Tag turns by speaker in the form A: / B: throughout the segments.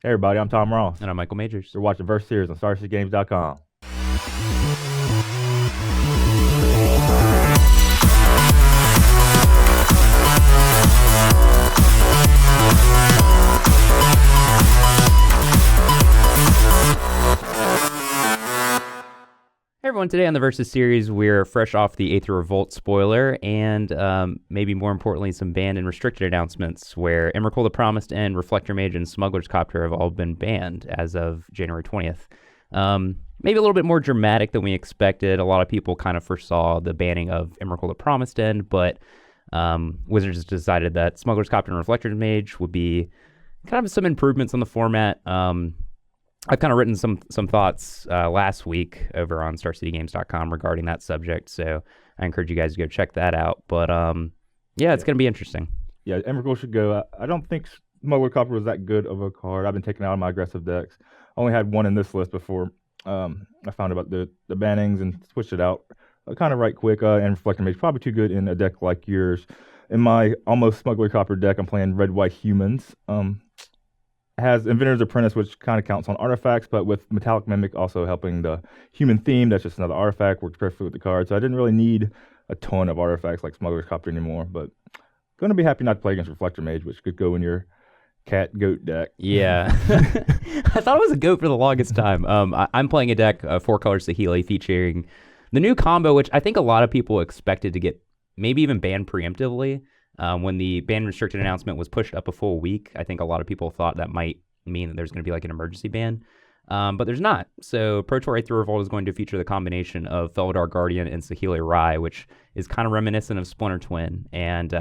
A: Hey everybody, I'm Tom Ross.
B: And I'm Michael Majors.
A: You're watching Verse Series on StarCityGames.com.
B: Hey everyone, today on the Versus series, we're fresh off the Aether Revolt spoiler and maybe more importantly, some banned and restricted announcements where Emrakul the Promised End, Reflector Mage, and Smuggler's Copter have all been banned as of January 20th. Maybe a little bit more dramatic than we expected. A lot of people kind of foresaw the banning of Emrakul the Promised End, but Wizards decided that Smuggler's Copter and Reflector Mage would be kind of some improvements on the format. I've kind of written some thoughts last week over on StarCityGames.com regarding that subject, so I encourage you guys to go check that out. But yeah, it's going to be interesting.
A: Yeah, Emrakul should go. I don't think Smuggler Copper was that good of a card. I've been taking out of my aggressive decks. I only had one in this list before I found about the bannings and switched it out kind of right quick. And Reflector Mage probably too good in a deck like yours. In my almost Smuggler Copper deck, I'm playing Red-White Humans. Has Inventor's Apprentice, which kind of counts on artifacts, but with Metallic Mimic also helping the human theme, that's just another artifact, works perfectly with the card. So I didn't really need a ton of artifacts like Smuggler's Copter anymore, but going to be happy not to play against Reflector Mage, which could go in your cat goat deck.
B: Yeah. I thought it was a goat for the longest time. I'm playing a deck, 4-color Saheeli, featuring the new combo, which I think a lot of people expected to get maybe even banned preemptively. When the ban restricted announcement was pushed up a full week, I think a lot of people thought that might mean that there's going to be like an emergency ban, but there's not. So Pro Tour Aether Revolt is going to feature the combination of Felidar Guardian and Saheeli Rai, which is kind of reminiscent of Splinter Twin. And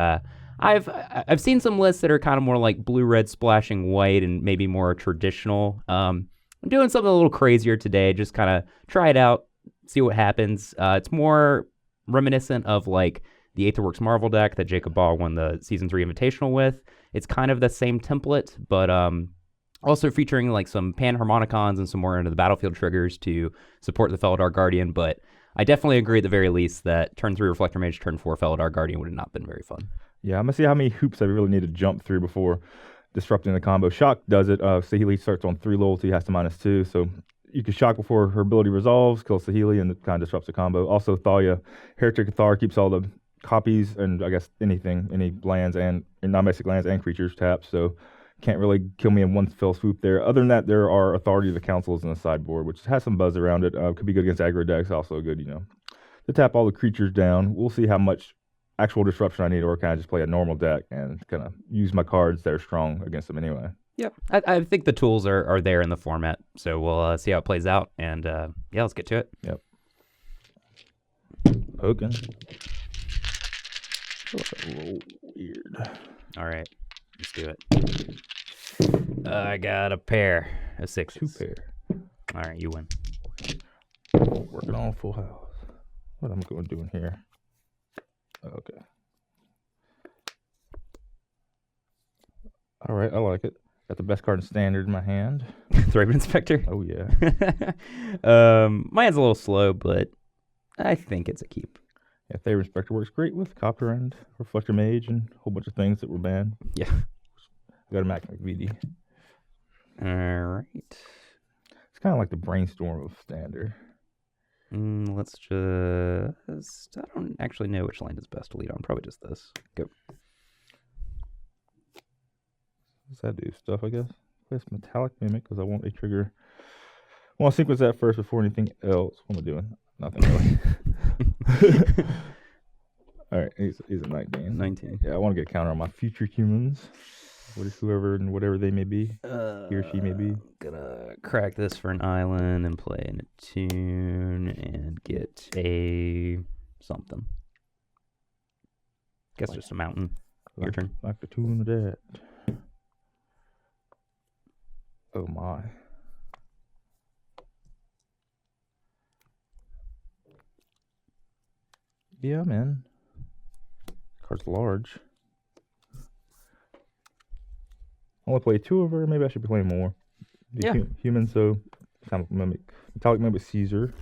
B: I've seen some lists that are kind of more like blue-red splashing white and maybe more traditional. I'm doing something a little crazier today, just kind of try it out, see what happens. It's more reminiscent of like the Aetherworks Marvel deck that Jacob Ball won the Season 3 Invitational with. It's kind of the same template, but also featuring like some Panharmonicons and some more into the battlefield triggers to support the Felidar Guardian. But I definitely agree at the very least that turn 3 Reflector Mage, turn 4 Felidar Guardian would have not been very fun.
A: Yeah, I'm going to see how many hoops I really need to jump through before disrupting the combo. Shock does it. Saheeli starts on 3 loyalty, has to -2, so you can shock before her ability resolves, kill Saheeli, and it kind of disrupts the combo. Also, Thalia, Heretic Cathar keeps all the copies and I guess any lands and non-basic lands and creatures tapped, so can't really kill me in one fell swoop there. Other than that, there are Authority of the Councils in the sideboard, which has some buzz around it. Could be good against aggro decks, also good, to tap all the creatures down. We'll see how much actual disruption I need, or can I just play a normal deck and kind of use my cards that are strong against them anyway.
B: Yep, I think the tools are there in the format, so we'll see how it plays out, and yeah, let's get to it.
A: Yep. Poking. A little weird.
B: All right, let's do it. I got a pair of 6s.
A: 2 pair.
B: All right, you win.
A: Working on full house. What am I going to do in here? Okay. All right, I like it. Got the best card in Standard in my hand.
B: Thraben Inspector?
A: Oh, yeah.
B: My hand's a little slow, but I think it's a keep.
A: Yeah, Thraben Inspector works great with Copter and Reflector Mage and a whole bunch of things that were banned.
B: Yeah.
A: I got a Mac McVD.
B: All right.
A: It's kind of like the brainstorm of Standard.
B: Let's just... I don't actually know which land is best to lead on. Probably just this. Go.
A: What's that do? Stuff, I guess. Place Metallic Mimic because I want a trigger. I want to sequence that first before anything else. What am I doing? Nothing really. All right, he's a 19.
B: 19.
A: Yeah, I want to get a counter on my future humans. Whoever and whatever they may be. He or she may be.
B: Gonna crack this for an island and play in a tune and get a something. Guess just a mountain. Your turn.
A: Like the tune of that. Oh my. Yeah, man. Card's large. I only play 2 of her. Maybe I should be playing more.
B: Yeah.
A: Human, so Metallic Mimic Caesar.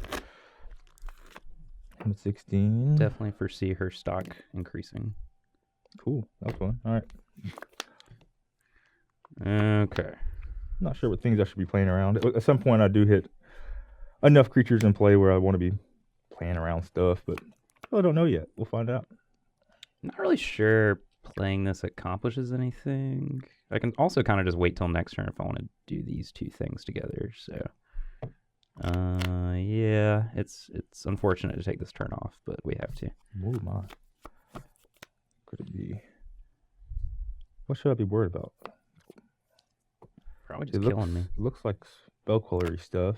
A: I'm 16.
B: Definitely foresee her stock increasing.
A: Cool. That's fun. All right.
B: Okay.
A: not sure what things I should be playing around. At some point, I do hit enough creatures in play where I want to be playing around stuff, but I don't know yet. We'll find out.
B: Not really sure playing this accomplishes anything. I can also kind of just wait till next turn if I want to do these two things together. So, yeah, it's unfortunate to take this turn off, but we have to.
A: Oh my. Could it be? What should I be worried about?
B: Probably just killing me.
A: It looks like spell quality stuff.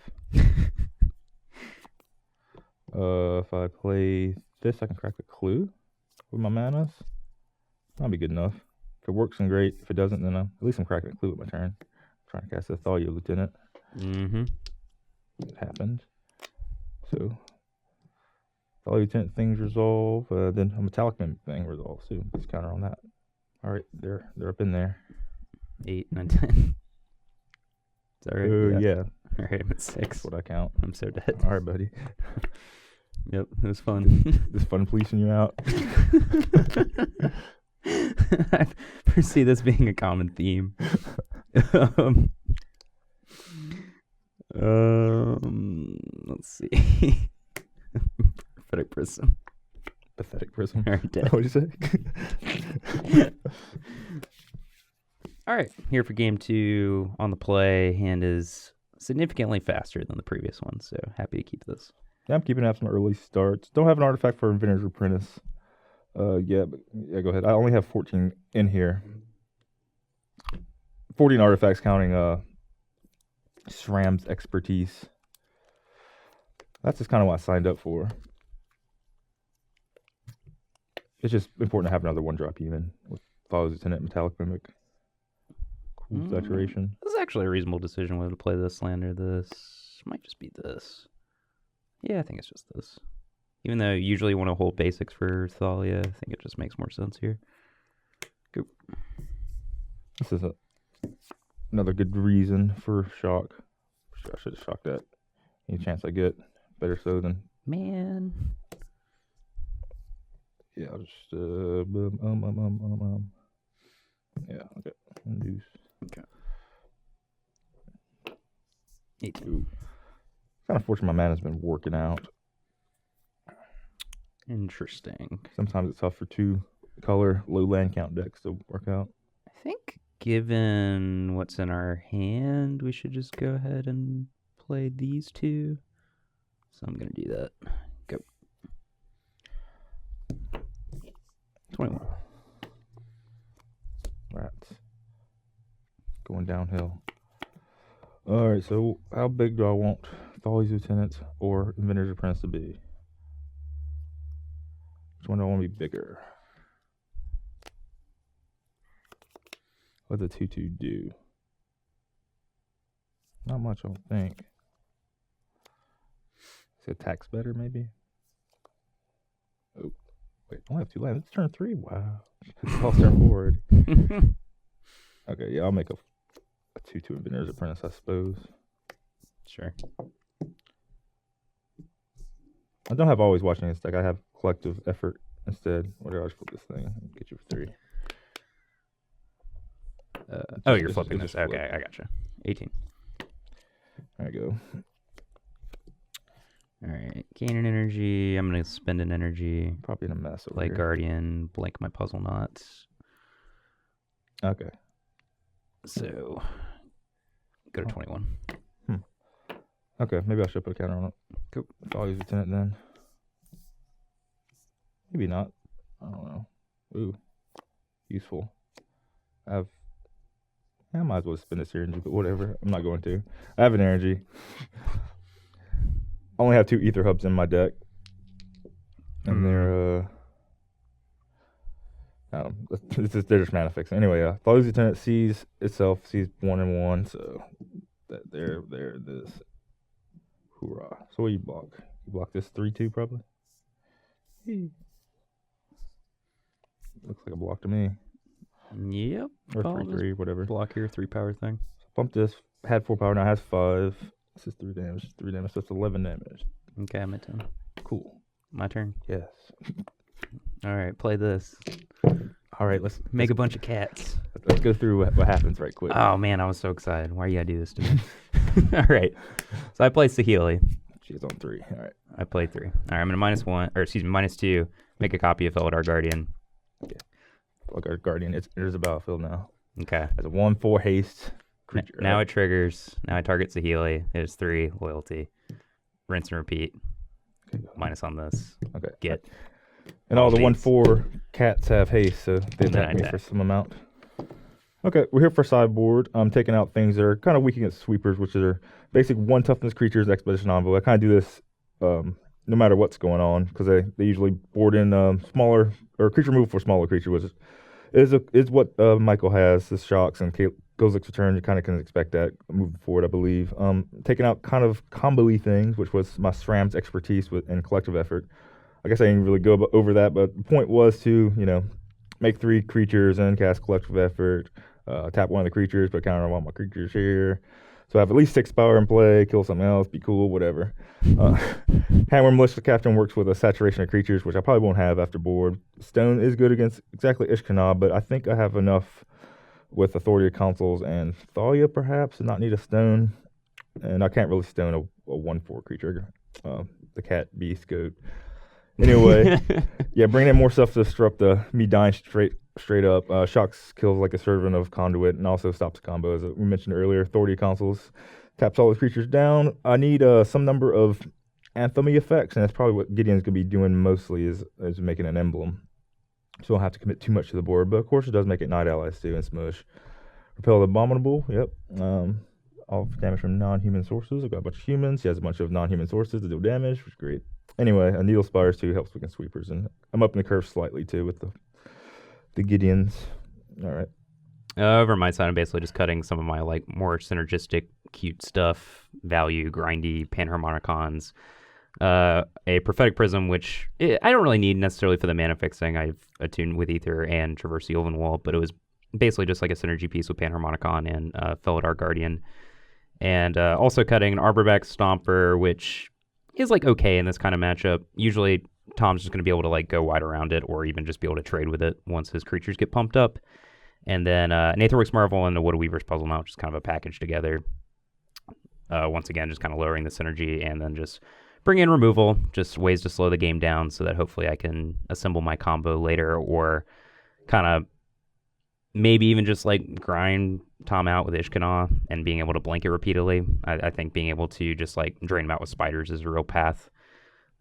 A: If I play this, I can crack the clue with my manas. That'll be good enough. If it works, then great. If it doesn't, then at least I'm cracking a clue with my turn. I'm trying to cast a Thalia Lieutenant.
B: Mm-hmm.
A: It happened. So, Thalia Lieutenant things resolve. Then a Metallic Mimic thing resolves too. Just counter on that. All right, they're up in there.
B: 8, 9, 10. Is that right?
A: Yeah.
B: All right, I'm at 6.
A: That's what I count.
B: I'm so dead.
A: All right, buddy.
B: Yep, it was fun.
A: It's fun policing you out.
B: I foresee this being a common theme. Let's see. Prophetic Prism.
A: Pathetic Prism.
B: All right, dead.
A: What'd you say?
B: All right, here for game 2 on the play. Hand is significantly faster than the previous one, so happy to keep this.
A: Yeah, I'm keeping up some early starts. Don't have an artifact for Inventor's Apprentice. Yeah, go ahead. I only have 14 in here. 14 artifacts counting SRAM's expertise. That's just kind of what I signed up for. It's just important to have another 1-drop even with Follows Lieutenant, Metallic Mimic. Cool saturation.
B: This is actually a reasonable decision whether to play this land or this. Might just be this. Yeah, I think it's just this. Even though you usually want to hold basics for Thalia, I think it just makes more sense here. Go.
A: This is another good reason for shock. I should have shocked that. Any chance I get, better so than.
B: Man.
A: Yeah, I'll just yeah, okay. Induce.
B: Okay. 18.
A: Ooh. Kind of fortunate my mana's been working out.
B: Interesting.
A: Sometimes it's tough for 2-color low land count decks to work out.
B: I think given what's in our hand, we should just go ahead and play these two. So I'm going to do that. Go. 21.
A: Rats. Going downhill. Alright, so how big do I want Thalia's Lieutenant or Inventor's Apprentice to be? Which one do I want to be bigger? What does the 2/2 do? Not much, I don't think. It attacks better, maybe? Oh, wait, I only have 2 lands. It's turn 3. Wow. I'll turn forward. Okay, yeah, I'll make a 2/2 Inventor's Apprentice, I suppose.
B: Sure.
A: I don't have always watching this deck. I have collective effort instead. Whatever, I'll just flip this thing and get you for 3.
B: Oh, you're
A: It's
B: flipping
A: just
B: this.
A: flip.
B: Okay, I gotcha. 18.
A: There you go.
B: All right. Gain an energy. I'm going to spend an energy.
A: Probably in a mess over
B: Play
A: here.
B: Guardian. Blank my puzzle knots.
A: Okay.
B: So, go to 21.
A: Okay, maybe I should put a counter on it.
B: Cool.
A: Follows Lieutenant then. Maybe not. I don't know. Ooh. Useful. I might as well spend this energy, but whatever. I'm not going to. I have an energy. I only have 2 Ether Hubs in my deck. And they're, they're just mana fix. Anyway, Follows Lieutenant sees itself, sees 1 and 1, so there it is. Hoorah. So what do you block? You block this 3/2 probably? Looks like a block to me.
B: Yep.
A: Or
B: Follow
A: 3/3, whatever.
B: Block here, 3-power thing.
A: Bump this. Had 4 power, now has 5. This is 3 damage. 3 damage, so it's 11 damage.
B: Okay, I'm at 10.
A: Cool.
B: My turn.
A: Yes.
B: All right, play this.
A: All right, let's
B: Make a bunch of cats.
A: let's let's go through what happens right quick.
B: Oh man, I was so excited. Why you gotta do this to me? All right. So I play Saheeli.
A: She's on 3. All right.
B: I play 3. All right, I'm gonna -2. Make a copy of Felidar Guardian.
A: Look, our Guardian enters the battlefield now.
B: Okay.
A: As a 1/4 haste creature.
B: Now it triggers. Now I target Saheeli. It is 3 loyalty. Rinse and repeat. Minus on this.
A: Okay.
B: Get.
A: And all the
B: States.
A: 1/4 cats have haste, so they
B: Then I
A: attack me
B: attack.
A: for some amount. Okay, we're here for sideboard. I'm taking out things that are kind of weak against sweepers, which are basic 1 toughness creatures, expedition envoy. I kind of do this no matter what's going on, because they usually board in smaller or creature removal for smaller creature, which is what Michael has. The shocks and Gozik's return. You kind of can expect that moving forward, I believe. Taking out kind of combo-y things, which was my SRAM's expertise and collective effort. I guess I didn't really go over that, but the point was to make 3 creatures and cast collective effort. Tap 1 of the creatures, put a counter on all my creatures here. So I have at least 6 power in play, kill something else, be cool, whatever. Hammer Militia Captain works with a saturation of creatures, which I probably won't have after board. Stone is good against exactly Ishkanah, but I think I have enough with Authority of Councils and Thalia, perhaps, to not need a stone. And I can't really stone a 1/4 creature. The cat, beast, goat. Anyway, yeah, bringing in more stuff to disrupt me dying straight up. Shocks kills like a servant of Conduit and also stops the combo, as we mentioned earlier. Authority of Councils taps all the creatures down. I need some number of Anthemy effects, and that's probably what Gideon's going to be doing mostly is making an emblem. So I don't have to commit too much to the board, but of course it does make it Night Allies too and Smush. Repel the Abominable, yep. All damage from non-human sources. I've got a bunch of humans. He has a bunch of non-human sources to deal damage, which is great. Anyway, a Needle Spires too helps against sweepers, and I'm up in the curve slightly too with the Gideons. All right.
B: Over my side, I'm basically just cutting some of my more synergistic, cute stuff, value, grindy, panharmonicons. A Prophetic Prism, which I don't really need necessarily for the mana fixing. I've attuned with Ether and Traverse the Elven Wall, but it was basically just like a synergy piece with Panharmonicon and Felidar Guardian. And also cutting an Arborback Stomper, which is okay in this kind of matchup. Usually Tom's just going to be able to go wide around it or even just be able to trade with it once his creatures get pumped up. And then an Aetherworks Marvel and the Wood Weaver's Puzzle Mount, which is kind of a package together. Once again, just kind of lowering the synergy and then just bring in removal, just ways to slow the game down so that hopefully I can assemble my combo later or kind of maybe even just grind Tom out with Ishkanah and being able to blink it repeatedly. I think being able to just drain him out with spiders is a real path.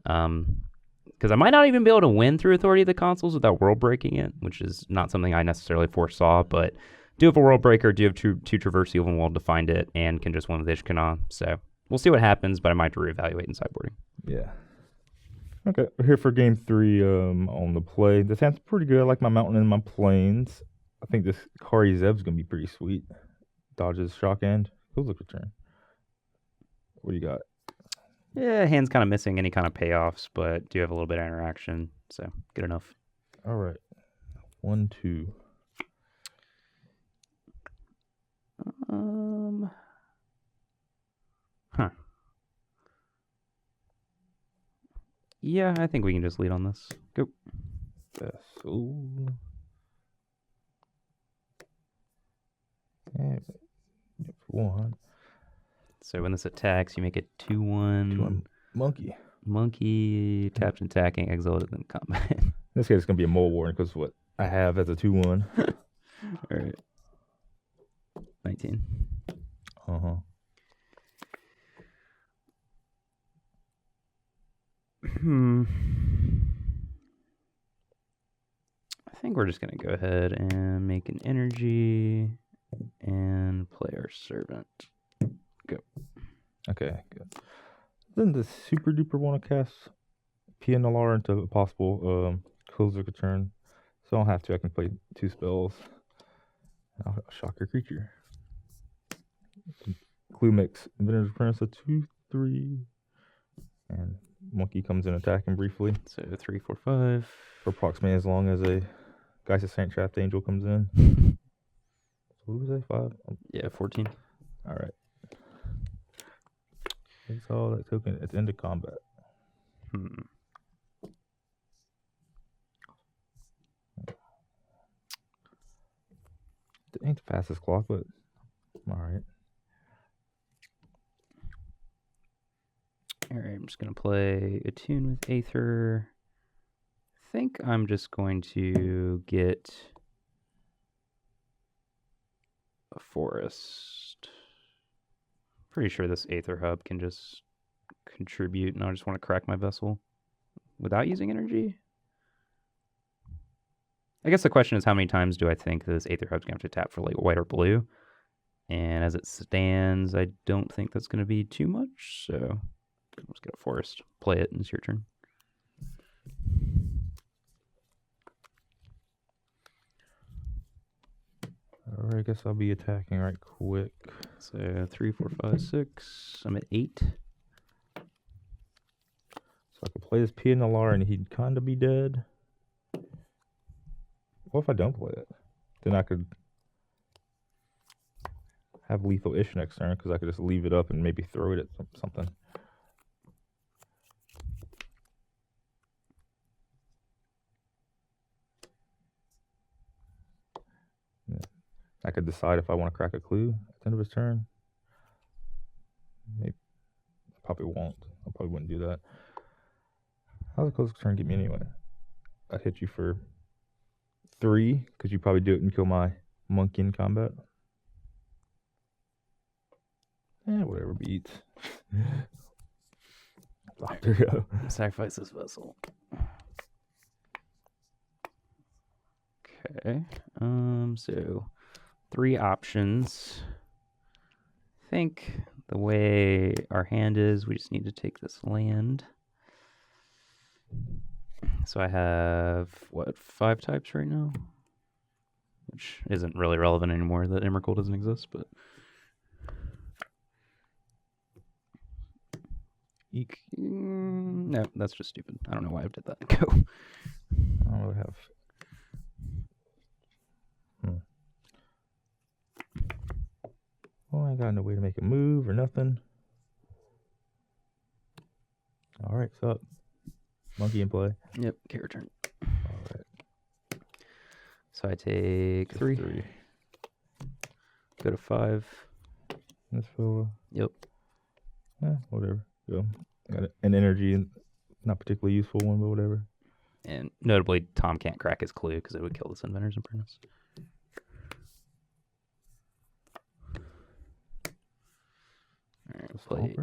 B: Because I might not even be able to win through Authority of the Consoles without world breaking it, which is not something I necessarily foresaw, but do have a world breaker, do have two Traverse the Elven Wall to find it, and can just win with Ishkanah. So we'll see what happens, but I might have to reevaluate in sideboarding.
A: Yeah. Okay, we're here for game 3 on the play. This hand's pretty good. I like my mountain and my plains. I think this Kari Zeb's going to be pretty sweet. Dodges shock end. Look return. What do you got?
B: Yeah, hand's kind of missing any kind of payoffs, but do have a little bit of interaction, so good enough.
A: All right. 1, 2.
B: Huh. Yeah, I think we can just lead on this. Go.
A: Yes. Ooh. Yeah. 1.
B: So when this attacks, you make it 2/1.
A: Monkey.
B: Monkey taps and attacking, exiled in combat.
A: In this case, it's going to be a Mole Warden because what I have as a 2/1.
B: All right. 19.
A: Uh-huh.
B: I think we're just going to go ahead and make an energy and play our servant. Go.
A: Okay, good. Then the super duper want to cast PNLR into a possible closer turn. So I don't have to. I can play 2 spells. I'll shock your creature. Clue mix. Inventor's Apprentice, a 2/3. And monkey comes in attacking briefly.
B: So 3, 4, 5.
A: For approximately as long as a Geist Saint Trapped Angel comes in. So what was that? 5?
B: Yeah, 14.
A: All right. That's all that token. It's into combat. Not the fastest clock, but all right.
B: All right, I'm just going to play a tune with Aether. I think I'm just going to get a forest. Pretty sure this Aether hub can just contribute, and I just want to crack my vessel without using energy. I guess the question is, how many times do I think this Aether hub's going to have to tap for like white or blue? And as it stands, I don't think that's going to be too much, so let's get a forest. Play it, and it's your turn.
A: All right, I guess I'll be attacking right quick.
B: So 3, 4, 5, 6. I'm at 8.
A: So I could play this Pianalar and he'd kind of be dead. What if I don't play it? Then I could have lethal-ish next turn because I could just leave it up and maybe throw it at something. Yeah. I could decide if I want to crack a clue at the end of his turn. Maybe. I probably won't. I probably wouldn't do that. How's the closest turn get me anyway? I'd hit you for 3 because you probably do it and kill my monkey in combat. Whatever beats. There you go.
B: Sacrifice this vessel. Okay. So 3 options. I think the way our hand is, we just need to take this land. So I have, 5 types right now? Which isn't really relevant anymore that Emrakul doesn't exist, but... Eek. No, that's just stupid. I don't know why I did that. Go.
A: I don't really have... Oh, I ain't got no way to make a move or nothing. All right, what's up? Monkey in play.
B: Yep, get turn.
A: All right.
B: So I take 3. Go to 5.
A: This fella.
B: Yep.
A: Whatever. Go. Got an energy, not particularly useful one, but whatever.
B: And notably, Tom can't crack his clue because it would kill this Inventor's Apprentice. All right, play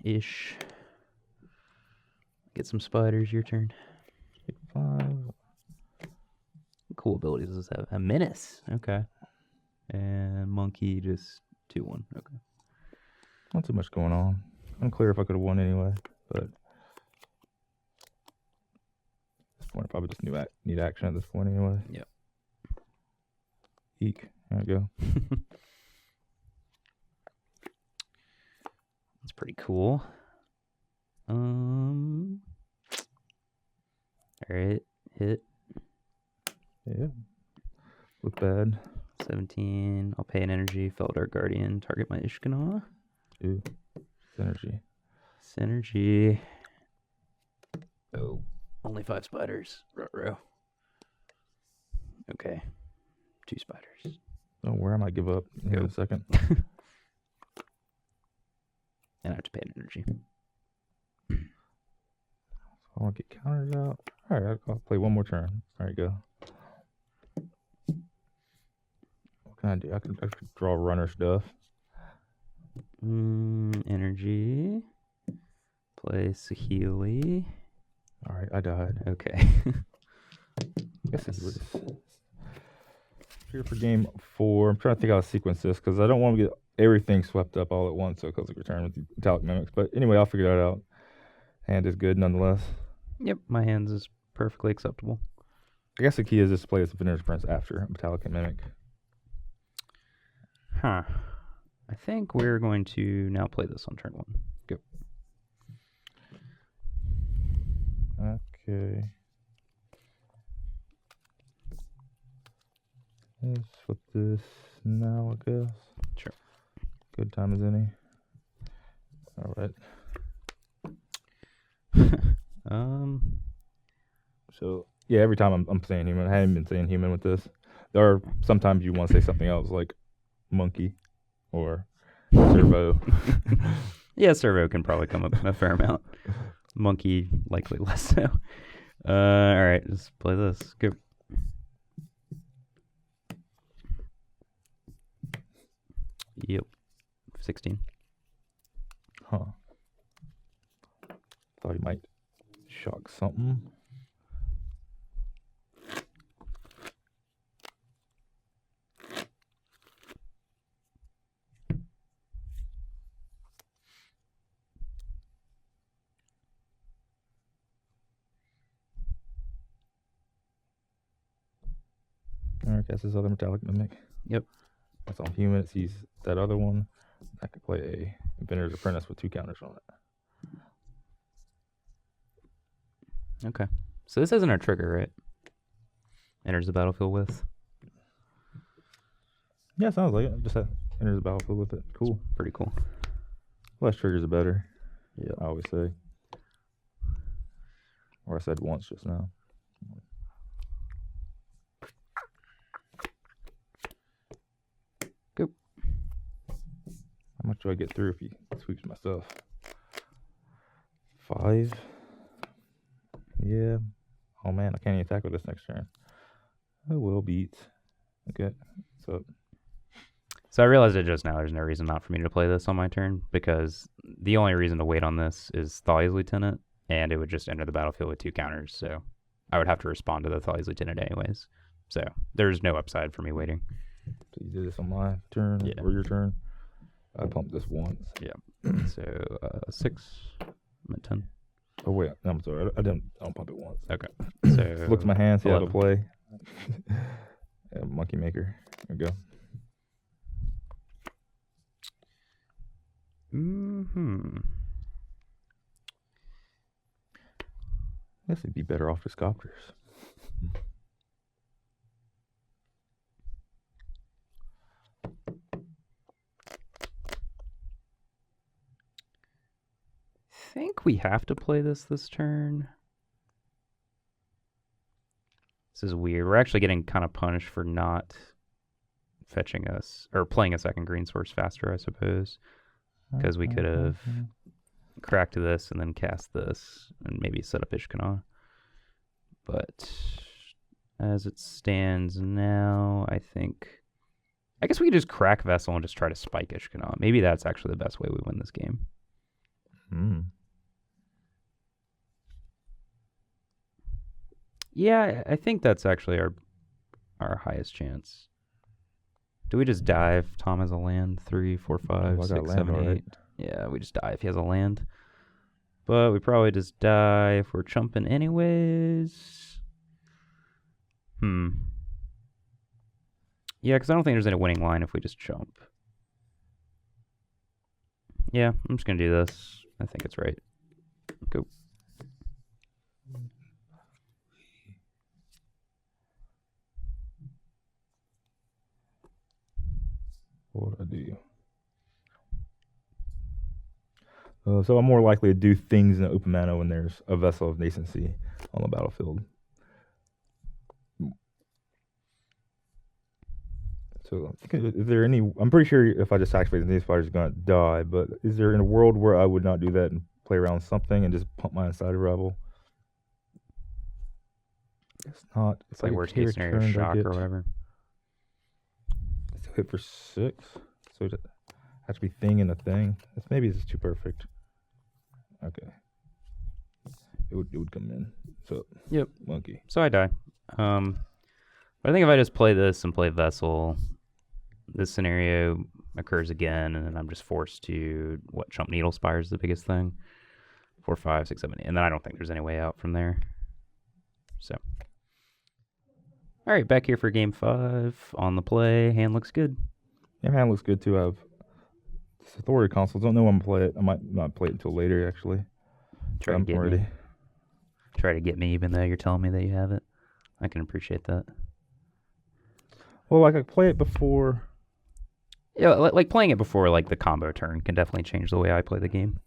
B: ish. Get some spiders. Your turn.
A: 5.
B: Cool abilities does this have? A menace. Okay. And monkey just 2/1. Okay.
A: Not too much going on. Unclear if I could have won anyway, but at this point, I probably just need action at this point anyway.
B: Yep.
A: Eek. There we go.
B: That's pretty cool. All right, hit.
A: Yeah. Look bad.
B: 17. I'll pay an energy. Feldark Guardian. Target my Ishkanah.
A: Ooh. Synergy.
B: Synergy. Oh, only 5 spiders. Ruh-roh. Okay. 2 spiders.
A: Oh, where I might give up in a second.
B: And I have to pay an energy.
A: I want to get counters out. All right, I'll play one more turn. There you go. What can I do? I could draw runner stuff.
B: Energy. Play Saheeli.
A: All right, I died.
B: Okay.
A: Guess it was here for game 4. I'm trying to think how to sequence this because I don't want to get everything swept up all at once. So it goes like return with the metallic mimics. But anyway, I'll figure that out. Hand is good nonetheless.
B: Yep, my hands is perfectly acceptable.
A: I guess the key is just to play as a Veneer's Prince after metallic and mimic.
B: Huh. I think we're going to now play this on turn 1. Go.
A: Okay. Let's flip this now, I guess.
B: Sure.
A: Good time as any. All right. So yeah, every time I'm saying human. I haven't been saying human with this. Or sometimes you want to say something else like monkey or servo.
B: Yeah, servo can probably come up a fair amount. Monkey, likely less so. All right, let's play this. Go. Yep. 16.
A: Huh. Thought he might shock something. Alright, cast this other metallic mimic.
B: Yep.
A: That's on human. It sees that other one. I could play a Inventor's Apprentice with 2 counters on it.
B: Okay. So this isn't a trigger, right? Enters the battlefield with.
A: Yeah, sounds like it. Just enters the battlefield with it. Cool.
B: Pretty cool.
A: Less triggers are better.
B: Yeah.
A: I always say. Or I said once just now.
B: Go.
A: How much do I get through if he sweeps my stuff? 5. Yeah. Oh man, I can't even attack with this next turn. Oh well, beats. Okay.
B: So I realized it just now. There's no reason not for me to play this on my turn because the only reason to wait on this is Thalia's Lieutenant, and it would just enter the battlefield with 2 counters. So I would have to respond to the Thalia's Lieutenant anyways. So there's no upside for me waiting.
A: So you did this on my turn or your turn. I pumped this once.
B: Yeah. So 6. I'm at 10.
A: Oh wait, no, I'm sorry. I don't pump it once.
B: Okay. So
A: Looks at my hand, see how to
B: 11.
A: play. Yeah, monkey maker. There we go. I guess it'd be better off with copters.
B: I think we have to play this turn. This is weird. We're actually getting kind of punished for not fetching us or playing a second green source faster, I suppose, because we could have cracked this and then cast this and maybe set up Ishkanah. But as it stands now, I guess we could just crack Vessel and just try to spike Ishkanah. Maybe that's actually the best way we win this game. Yeah, I think that's actually our highest chance. Do we just dive? Tom has a land. 3, 4, 5, 6, 7, 8. Yeah, we just die if he has a land. But we probably just die if we're chumping anyways. Yeah, because I don't think there's any winning line if we just chump. Yeah, I'm just going to do this. I think it's right. Go.
A: What would I do? So I'm more likely to do things in the open mana when there's a Vessel of Nascency on the battlefield. So is there any? I'm pretty sure if I just activate these fighters, are going to die. But is there in a world where I would not do that and play around something and just pump my Insider Rebel? It's not.
B: It's like worst case scenario shock or whatever.
A: It's a hit for 6, so it has to be thing and a thing. Maybe it's too perfect. Okay, it would come in. So
B: yep,
A: monkey.
B: So I die. But I think if I just play this and play Vessel, this scenario occurs again, and then I'm just forced to chump Needle Spire is the biggest thing. 4, 5, 6, 7, 8, and then I don't think there's any way out from there. So. All right, back here for game 5 on the play. Hand looks good.
A: Yeah, hand looks good too. I have Authority Consoles. Don't know when I'm play it. I might not play it until later actually.
B: Try to get me, even though you're telling me that you have it. I can appreciate that.
A: Well, I could play it before.
B: Yeah, like playing it before like the combo turn can definitely change the way I play the game.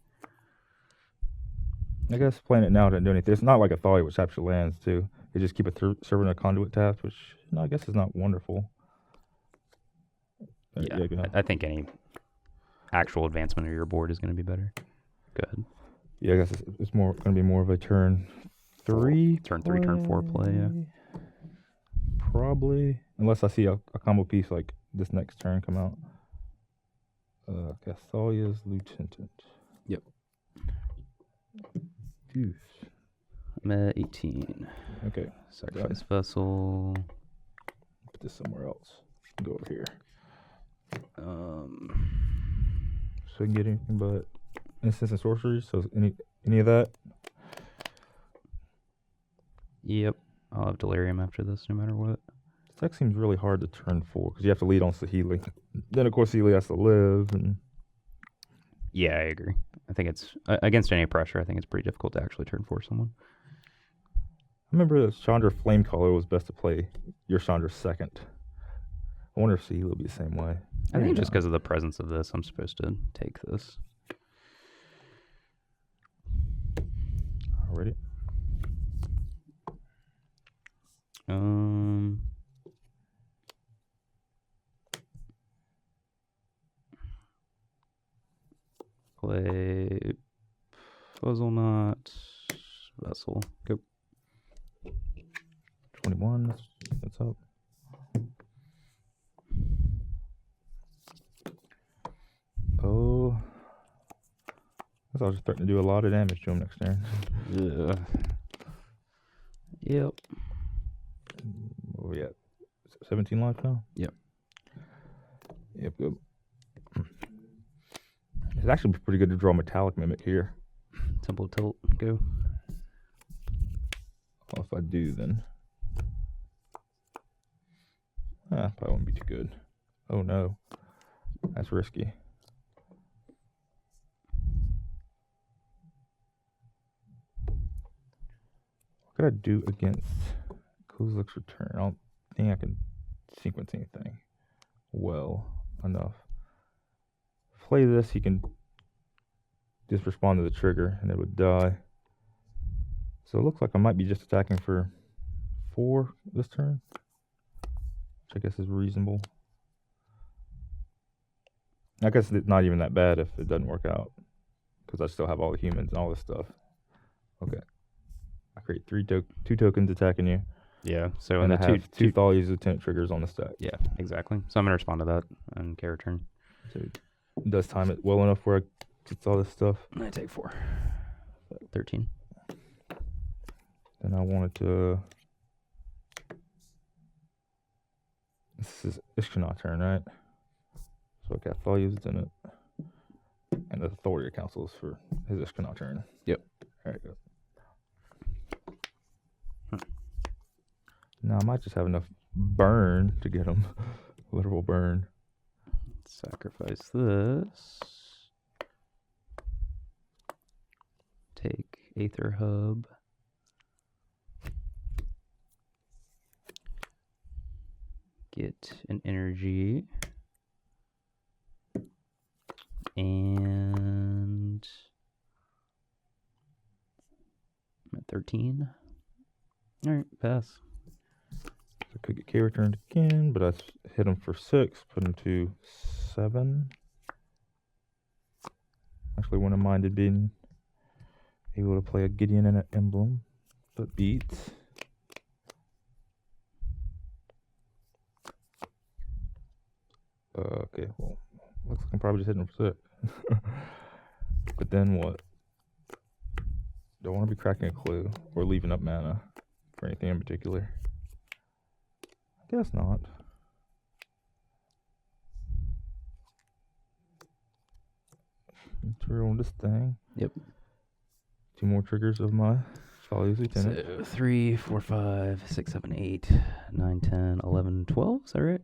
A: I guess playing it now doesn't do anything. It's not like a Thalia which taps your lands too. They just keep a server and a conduit tapped, which I guess is not wonderful.
B: Yeah, I think any actual advancement of your board is going to be better. Good.
A: Yeah, I guess it's more going to be more of a turn 3.
B: Turn 3, turn 4 play, yeah.
A: Probably. Unless I see a combo piece like this next turn come out. Cathalia's Lieutenant.
B: Yep.
A: Deuce.
B: I'm at 18.
A: Okay.
B: Sacrifice Vessel.
A: Put this somewhere else. Go over here. So we can get anything but instants and sorceries. So any of that?
B: Yep. I'll have Delirium after this, no matter what.
A: This deck seems really hard to turn 4 because you have to lead on Saheeli. Then of course Saheeli has to live, and
B: yeah, I agree. I think it's against any pressure. I think it's pretty difficult to actually turn 4 someone.
A: I remember that Chandra Flamecaller was best to play your Chandra second. I wonder if Saheeli will be the same way.
B: I think just because of the presence of this, I'm supposed to take this.
A: Already.
B: Play Puzzle Knot Vessel. Go.
A: 21. That's up. Oh. I was just threatening to do a lot of damage to him next turn.
B: Yeah. Yep.
A: What are we at? 17 life now?
B: Yep.
A: Yep, good. It's actually pretty good to draw Metallic Mimic here.
B: Temple Tilt. Go.
A: Well, if I do, then probably won't be too good. Oh no. That's risky. What could I do against Kozilek's Return? I don't think I can sequence anything well enough. Play this, he can just respond to the trigger and it would die. So it looks like I might be just attacking for 4 this turn, which I guess is reasonable. I guess it's not even that bad if it doesn't work out, because I still have all the humans and all this stuff. Okay. I create 2 tokens attacking you.
B: Yeah, so
A: and
B: in the
A: I have 2 Thalia's Lieutenant triggers on the stack.
B: Yeah, exactly. So I'm going to respond to that on character turn.
A: So it does time it well enough where I get all this stuff.
B: I take 4. 13.
A: Then I wanted to... This is Ishkanah turn, right? So I got Thalia's Lieutenant. And the Authority Council is for his Ishkanah turn.
B: Yep.
A: Alright, good. Now I might just have enough burn to get him. Literal burn.
B: Sacrifice this. Take Aether Hub. Get an energy. And I'm at 13. Alright, pass.
A: I could get K returned again, but I hit him for 6, put him to 7. Actually, wouldn't have minded being able to play a Gideon and an Emblem, but beats. Okay, well, looks like I'm probably just hitting him for 6. But then what? Don't want to be cracking a clue or leaving up mana for anything in particular. I guess not. Turn on this thing.
B: Yep.
A: 2 more triggers of my Thalia's Lieutenant.
B: So 3, 4, 5, 6, 7, 8, 9, 10, 11, 12. Is that right?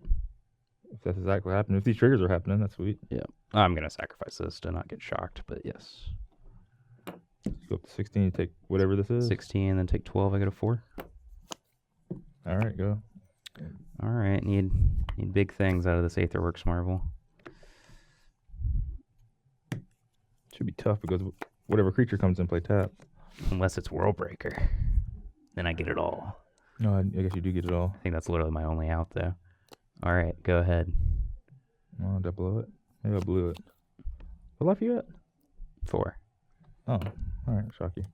A: If that's exactly what happened. If these triggers are happening, that's sweet.
B: Yeah. I'm going to sacrifice this to not get shocked, but yes.
A: Go up to 16, you take whatever this is.
B: 16, then take 12. I get a 4.
A: All right, go.
B: All right. Need big things out of this Aetherworks Marvel.
A: Should be tough because whatever creature comes in, play tap.
B: Unless it's Worldbreaker. Then I get it all.
A: No, I guess you do get it all.
B: I think that's literally my only out, though. All right, go ahead.
A: Oh, did I blow it? Maybe I blew it. What life you at?
B: 4.
A: Oh, all right. Shock you.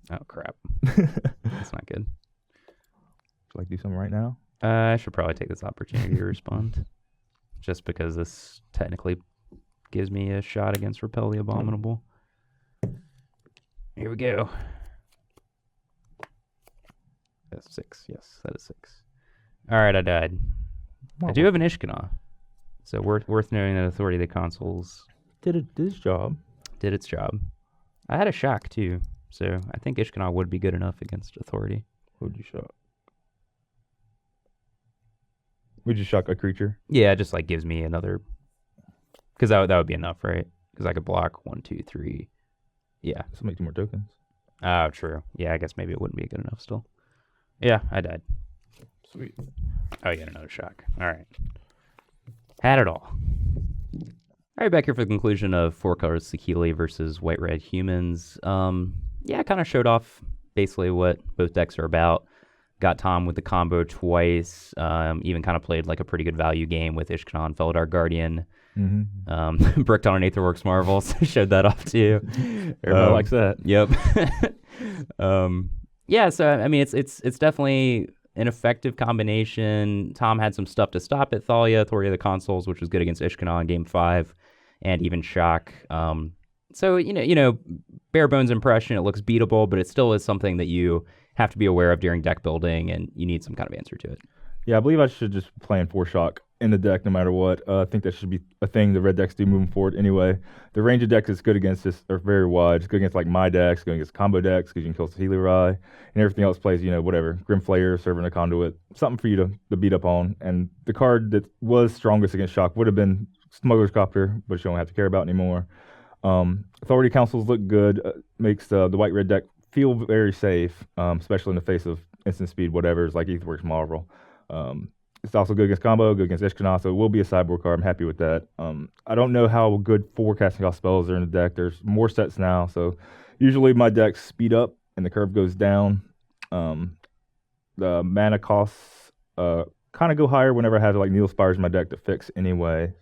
B: Oh, crap. That's not good.
A: Would you like to do something right now?
B: I should probably take this opportunity to respond. Just because this technically gives me a shot against Repel the Abominable. Here we go. That's 6. Yes, that is 6. All right, I died. I do have an Ishkanah. So worth noting that Authority of the Consoles
A: Did its job.
B: did its job. I had a shock too, so I think Ishkanah would be good enough against Authority.
A: What would you shock? Would you shock a creature?
B: Yeah, it just like gives me another, because that would be enough, right? Because I could block 1, 2, 3. Yeah.
A: So make 2 more tokens.
B: Oh, true. Yeah, I guess maybe it wouldn't be good enough still. Yeah, I died.
A: Sweet.
B: Oh, you got another shock. All right. Had it all. All right, back here for the conclusion of 4 colors Saheeli versus white-red humans. Yeah, kind of showed off basically what both decks are about. Got Tom with the combo twice. Even kind of played like a pretty good value game with Ishkanah and Felidar Guardian.
A: Mm-hmm.
B: Bricked on an Aetherworks Marvels. Showed that off too.
A: Everybody likes that.
B: Yep. Yeah, so I mean, it's definitely an effective combination. Tom had some stuff to stop it. Thalia, Authority of the Consoles, which was good against Ishkanah in Game 5, and even Shock. So bare bones impression. It looks beatable, but it still is something that you have to be aware of during deck building, and you need some kind of answer to it.
A: Yeah, I believe I should just play in 4 shock in the deck no matter what. I think that should be a thing the red decks do moving forward anyway. The range of decks it's good against this are very wide. It's good against like my decks, good against combo decks because you can kill Saheeli Rai, and everything else plays, whatever. Grimflayer, Servant of Conduit, something for you to beat up on. And the card that was strongest against shock would have been Smuggler's Copter, but you don't have to care about anymore. Authority Councils look good, makes the white-red deck feel very safe, especially in the face of instant speed, whatever, is like Aetherworks Marvel. It's also good against combo, good against Ishkanah, so it will be a sideboard card. I'm happy with that. I don't know how good 4 casting cost spells are in the deck. There's more sets now, so usually my decks speed up and the curve goes down. The mana costs kind of go higher whenever I have like Neil Spires in my deck to fix anyway.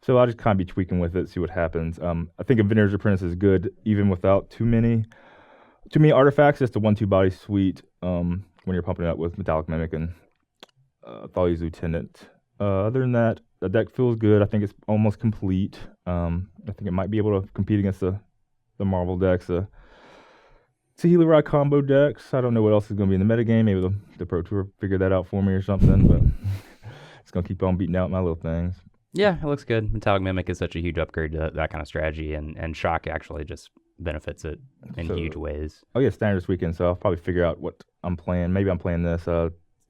A: So I'll just kind of be tweaking with it, see what happens. I think Inventor's Apprentice is good even without too many artifacts. It's a 1/2 body suite when you're pumping it up with Metallic Mimic and Thalia's Lieutenant. Other than that, the deck feels good. I think it's almost complete. I think it might be able to compete against the Marvel decks, Saheeli Rai combo decks. I don't know what else is going to be in the metagame. Maybe the Pro Tour figured that out for me or something, but it's going to keep on beating out my little things.
B: Yeah, it looks good. Metallic Mimic is such a huge upgrade to that kind of strategy, and Shock actually just benefits it in huge ways.
A: Oh yeah, Standard this weekend, so I'll probably figure out what I'm playing. Maybe I'm playing this.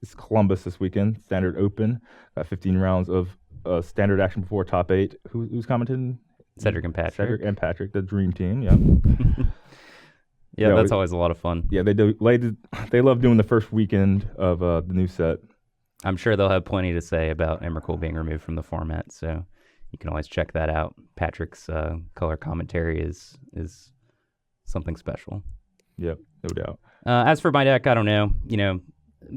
A: It's Columbus this weekend, Standard Open. Got 15 rounds of Standard action before top 8. Who's commenting?
B: Cedric and Patrick.
A: Cedric and Patrick, the dream team. Yeah.
B: Yeah, that's always a lot of fun.
A: Yeah, they love doing the first weekend of the new set.
B: I'm sure they'll have plenty to say about Emrakul being removed from the format, so you can always check that out. Patrick's color commentary is something special.
A: Yep, no doubt.
B: As for my deck, I don't know.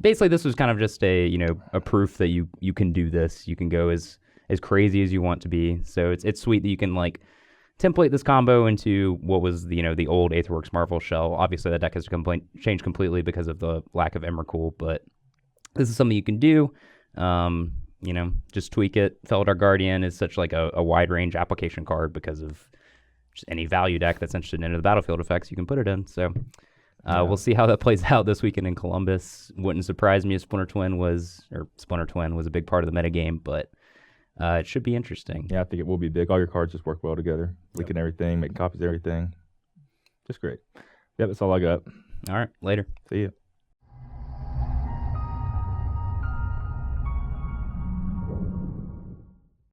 B: Basically this was kind of just a proof that you can do this. You can go as crazy as you want to be. So it's sweet that you can like template this combo into what was the old Aetherworks Marvel shell. Obviously that deck has changed completely because of the lack of Emrakul, but this is something you can do. Just tweak it. Felidar Guardian is such like a wide range application card because of just any value deck that's interested in the battlefield effects you can put it in. So we'll see how that plays out this weekend in Columbus. Wouldn't surprise me if Splinter Twin was a big part of the metagame, but it should be interesting.
A: Yeah, I think it will be big. All your cards just work well together. Leaking everything, making copies of everything. Just great. Yep, that's all I got.
B: All right, later.
A: See ya.